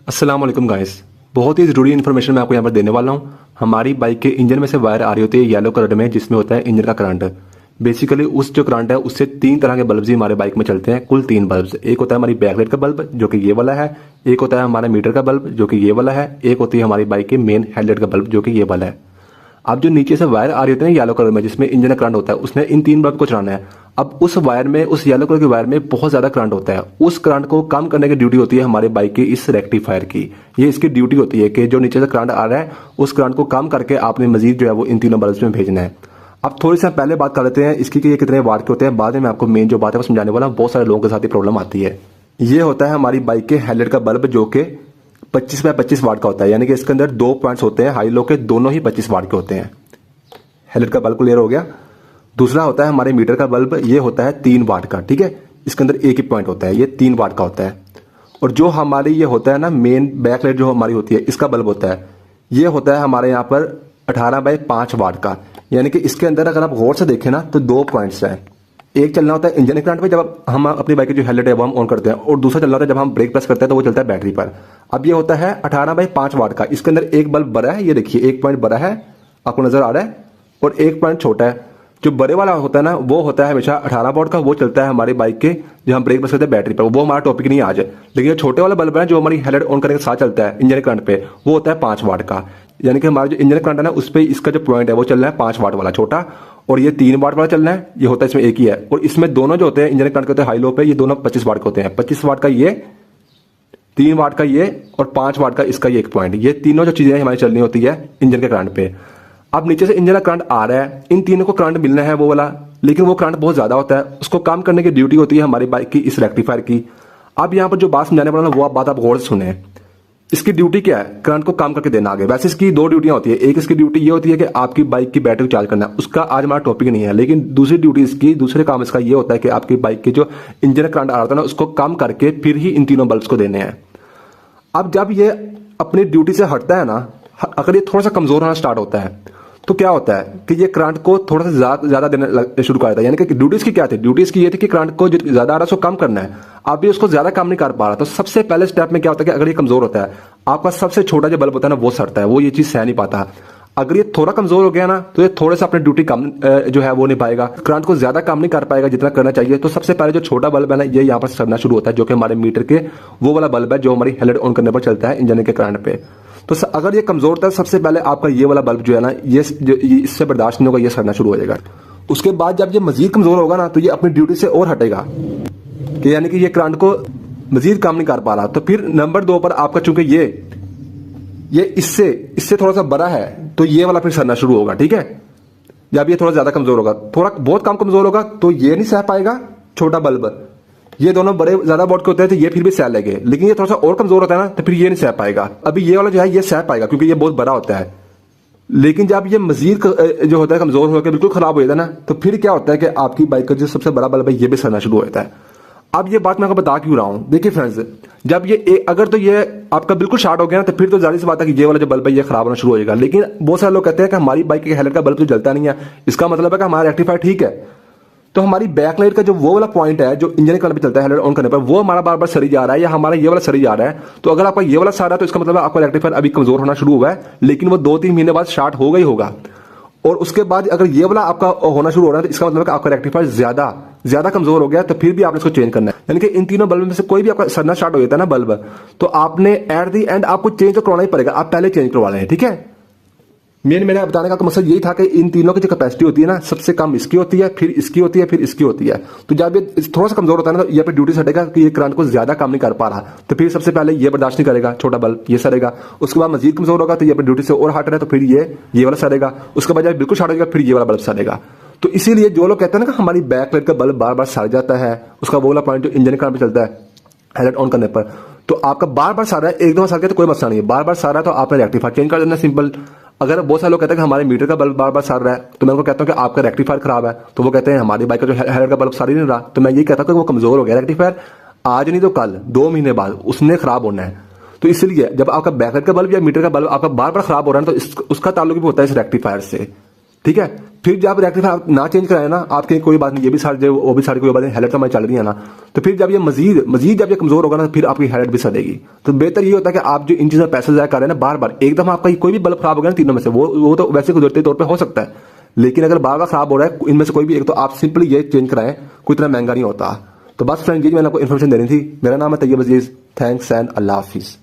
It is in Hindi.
अस्सलाम वालेकुम गाइस। बहुत ही ज़रूरी इन्फॉर्मेशन मैं आपको यहाँ पर देने वाला हूँ। हमारी बाइक के इंजन में से वायर आ रही होती है येलो कलर में, जिसमें होता है इंजन का करंट। बेसिकली उस जो करंट है उससे 3 तरह के बल्ब ही हमारे बाइक में चलते हैं, कुल 3 बल्ब। एक होता है हमारी बैकलाइट का बल्ब जो कि ये वाला है, एक होता है हमारा मीटर का बल्ब जो कि ये वाला है, एक होती है हमारी बाइक के मेन हेडलाइट का बल्ब जो कि ये वाला है। अब जो नीचे से वायर आ रही होती है ना येलो कलर में, जिसमें इंजन का करंट होता है, उसने इन 3 बल्ब को चलाना है। अब उस वायर में, उस येलो कलर के वायर में बहुत ज्यादा करंट होता है। उस करंट को कम करने की ड्यूटी होती है हमारे बाइक की इस रेक्टिफायर की। ये इसकी ड्यूटी होती है कि जो नीचे से करंट आ रहा है उस करंट को कम करके आपने मजीद जो है वो इन तीनों बल्ब में भेजना है। अब थोड़ी सी हम पहले बात कर लेते हैं इसकी कि ये कितने वाट के होते हैं, बाद में मैं आपको मेन जो बात है वो समझाने वाला हूं। बहुत सारे लोगों के साथ ही प्रॉब्लम आती है। ये होता है हमारी बाइक के हेडलाइट का बल्ब जो कि 25 बाय 25 वाट का होता है, यानी कि इसके अंदर 2 पॉइंट्स होते हैं, हाई लो के दोनों ही 25 वाट के होते हैं। हेडलाइट का बल्ब क्लियर हो गया। दूसरा होता है हमारे मीटर का बल्ब, ये होता है 3 वाट का, ठीक है। इसके अंदर एक ही पॉइंट होता है, ये 3 वाट का होता है। और जो हमारी ये होता है ना मेन बैकलाइट जो हमारी होती है, इसका बल्ब होता है, ये होता है हमारे यहाँ पर 18 बाय 5 वाट का। यानी कि इसके अंदर अगर आप गौर से देखें ना तो 2 पॉइंट्स हैं। एक चलना होता है इंजन करंट पे जब हम अपनी बाइक की जो हेडलाइट है वो हम ऑन करते हैं, और दूसरा चलना होता है जब हम ब्रेक प्रेस करते हैं तो वो चलता है बैटरी पर। अब ये होता है 18 बाय 5 वाट का। इसके अंदर एक बल्ब बड़ा है, ये देखिए एक पॉइंट बड़ा है, आपको नजर आ रहा है, और एक पॉइंट छोटा है। जो बड़े वाला होता है ना वो होता है हमेशा 18 वाट का, वो चलता है हमारी बाइक के जो हम ब्रेक प्रेस करते हैं बैटरी पर। वो हमारा टॉपिक नहीं है आज। लेकिन जो छोटे वाला बल्ब है जो हमारी हेडलाइट ऑन करने के साथ चलता है इंजन करंट पे, वो होता है 5 वाट का। यानी कि हमारा जो इंजन करंट है ना उस पर इसका जो पॉइंट है वो चल रहा है 5 वाट वाला छोटा, और ये 3 वाट वाला चलना है, ये होता है इसमें एक ही है। और इसमें दोनों जो होते हैं इंजन करंट के होते हैं हाई लो पे, ये दोनों 25 वाट के होते हैं। 25 वाट का ये, 3 वाट का ये, और 5 वाट का इसका ये एक पॉइंट। ये तीनों जो चीजें हमारी चलनी होती है इंजन के करंट पे। अब नीचे से इंजन का करंट आ रहा है, इन तीनों को करंट मिलना है वो वाला, लेकिन वो करंट बहुत ज्यादा होता है, उसको कम करने की ड्यूटी होती है हमारी बाइक की इस रेक्टिफायर की। अब यहाँ पर जो बात समझाने वाला वो बात आप गौर से सुने। इसकी ड्यूटी क्या है? करंट को कम करके देना आगे। वैसे इसकी 2 ड्यूटियां होती है। एक इसकी ड्यूटी ये होती है कि आपकी बाइक की बैटरी को चार्ज करना, उसका आज हमारा टॉपिक नहीं है। लेकिन दूसरी ड्यूटी इसकी, दूसरे काम इसका ये होता है कि आपकी बाइक की जो इंजन करंट आ रहा था ना उसको कम करके फिर ही इन तीनों बल्ब्स को देने हैं। अब जब ये अपनी ड्यूटी से हटता है ना, अगर ये थोड़ा सा कमजोर होना स्टार्ट होता है तो क्या होता है कि ये करंट को थोड़ा सा ज्यादा देना शुरू कर देता है। यानी कि ड्यूटी इसकी क्या थी? ड्यूटी इसकी ये थी कि करंट को जो ज्यादा आ रहा है उसको कम करना है। आप भी उसको ज्यादा काम नहीं कर पा रहा, तो सबसे पहले स्टेप में क्या होता है कि अगर ये कमजोर होता है, आपका सबसे छोटा जो बल्ब होता है ना वो सड़ता है, वो ये चीज सह नहीं पाता। अगर ये थोड़ा कमजोर हो गया ना तो ये थोड़ा सा अपनी ड्यूटी कम जो है वो निभाएगा, करंट को ज्यादा काम नहीं कर पाएगा जितना करना चाहिए। तो सबसे पहले जो छोटा बल्ब है ना ये यहाँ पर सड़ना शुरू होता है, जो कि हमारे मीटर के वो वाला बल्ब है जो हमारी हेडलाइट ऑन करने पर चलता है इंजन के करंट पे। तो अगर ये कमजोर होता है सबसे पहले आपका ये वाला बल्ब जो है ना ये इससे बर्दाश्त नहीं होगा, ये सड़ना शुरू हो जाएगा। उसके बाद जब ये मजीद कमजोर होगा ना तो ये अपनी ड्यूटी से और हटेगा, कि यानी कि ये करंट को मजीद काम नहीं कर पा रहा। तो फिर नंबर 2 पर आपका चूंकि ये इससे थोड़ा सा बड़ा है तो ये वाला फिर सड़ना शुरू होगा, ठीक है। जब ये थोड़ा ज्यादा कमजोर होगा, थोड़ा बहुत कम कमजोर होगा तो ये नहीं सह पाएगा छोटा बल्ब। ये दोनों बड़े ज्यादा वोल्ट के होते हैं तो ये फिर भी सह लेंगे, लेकिन ये थोड़ा सा और कमजोर होता है ना तो फिर ये नहीं सह पाएगा। अभी ये वाला जो है ये सह पाएगा क्योंकि ये बहुत बड़ा होता है। लेकिन जब ये मजीद जो होता है कमजोर होकर बिल्कुल खराब हो जाता है ना तो फिर क्या होता है कि आपकी बाइक का जो सबसे बड़ा बल्ब है ये भी सड़ना शुरू हो जाता है। अब ये बात मैं आपको बता क्यों रहा हूं, देखिए फ्रेंड्स, जब ये अगर तो ये आपका बिल्कुल शॉर्ट हो गया ना तो फिर तो जाहिर सी बात है कि ये वाला जो बल्ब है ये खराब होना शुरू हो जाएगा। लेकिन बहुत सारे लोग कहते हैं कि हमारी बाइक के हेडलाइट का बल्ब तो जलता नहीं है, इसका मतलब है कि हमारा रेक्टिफायर ठीक है। तो हमारी बैकलाइट का जो वो वाला पॉइंट है जो इंजन करंट पे चलता है हेडलाइट ऑन करने पर, वो हमारा बार बार सड़ी जा रहा है, या हमारा ये वाला सड़ी जा रहा है। तो अगर आपका ये वाला सड़ रहा है तो इसका मतलब है आपका रेक्टिफायर अभी कमजोर होना शुरू हुआ है, लेकिन वो 2-3 महीने बाद स्टार्ट होगा ही होगा। और उसके बाद अगर ये वाला आपका होना शुरू हो रहा है तो इसका मतलब है कि आपका रेक्टिफायर ज्यादा कमजोर हो गया, तो फिर भी आपने इसको चेंज करना है। यानी कि इन तीनों बल्ब में से कोई भी आपका सड़ना स्टार्ट हो जाता है ना बल्ब, तो आपने एट दी एंड आपको चेंज तो करवाना ही पड़ेगा। आप पहले चेंज करवा लें, ठीक है। मेरा बताने का मकसद यही था कि इन तीनों की जो कैपेसिटी होती है ना सबसे कम इसकी होती है, फिर इसकी होती है, फिर इसकी होती है। तो जब ये थोड़ा सा कमजोर होता है ना तो ये पे ड्यूटी सटेगा कि ये करंट को ज्यादा काम नहीं कर पा रहा, तो फिर सबसे पहले ये बर्दाश्त नहीं करेगा छोटा बल्ब, ये सड़ेगा। उसके बाद मजीद कमजोर होगा तो ये अपनी ड्यूटी से और हट रहा है तो फिर ये वाला सड़ेगा। उसके बाद जब बिल्कुल शॉर्ट हो जाएगा फिर ये वाला बल्ब सड़ेगा। तो इसीलिए जो लोग कहते हैं ना कि हमारी बैकलाइट का बल्ब बार बार सड़ जाता है, उसका वो वाला पॉइंट जो इंजन करंट पे चलता है हेडलाइट ऑन करने पर, तो आपका बार बार सड़ रहा है, एक दो सड़ गया तो कोई मसला नहीं है। बार बार सड़ रहा है तो आपने रेक्टिफायर चेंज कर देना, सिंपल। अगर बहुत सारे लोग कहते हैं कि हमारे मीटर का बल्ब बार बार सड़ रहा है, तो मैं उनको कहता हूं कि आपका रेक्टिफायर खराब है। तो वो कहते हैं हमारी बाइक का जो हेडलाइट का बल्ब सड़ ही नहीं रहा, तो मैं ये कहता हूं कि वो कमजोर हो गया रेक्टिफायर, आज नहीं तो कल 2 महीने बाद उसने खराब होना है। तो इसलिए जब आपका बैकलाइट का बल्ब या मीटर का बल्ब आपका बार बार खराब हो रहा है तो उसका ताल्लुक भी होता है इस रेक्टिफायर से, ठीक है। फिर जब रेक्टिफायर आप ना चेंज कराए ना, आपके कोई बात नहीं, ये भी साइड जो वो भी साइड कोई बात नहीं, हेडलाइट हमारी चल रही है ना, तो फिर जब ये मजीद जब ये कमजोर होगा ना, फिर आपकी हेडलाइट भी सड़ेगी। तो बेहतर ये होता है कि आप जो इन चीजों में पैसे जाया कर रहे हैं ना बार बार, एकदम आपका कोई भी बल्ब खराब हो गया ना तीनों में से, वो तो वैसे कुदरती तौर पर हो सकता है, लेकिन अगर बार बार खराब हो रहा है इनमें से कोई भी एक, तो आप सिंपली ये चेंज कराएं, कोई इतना महंगा नहीं होता। तो बस फ्रेंड, ये मैंने आपको इन्फॉर्मेशन देनी थी। मेरा नाम है तैयब अजीज। थैंक्स एंड अल्लाह हाफिज।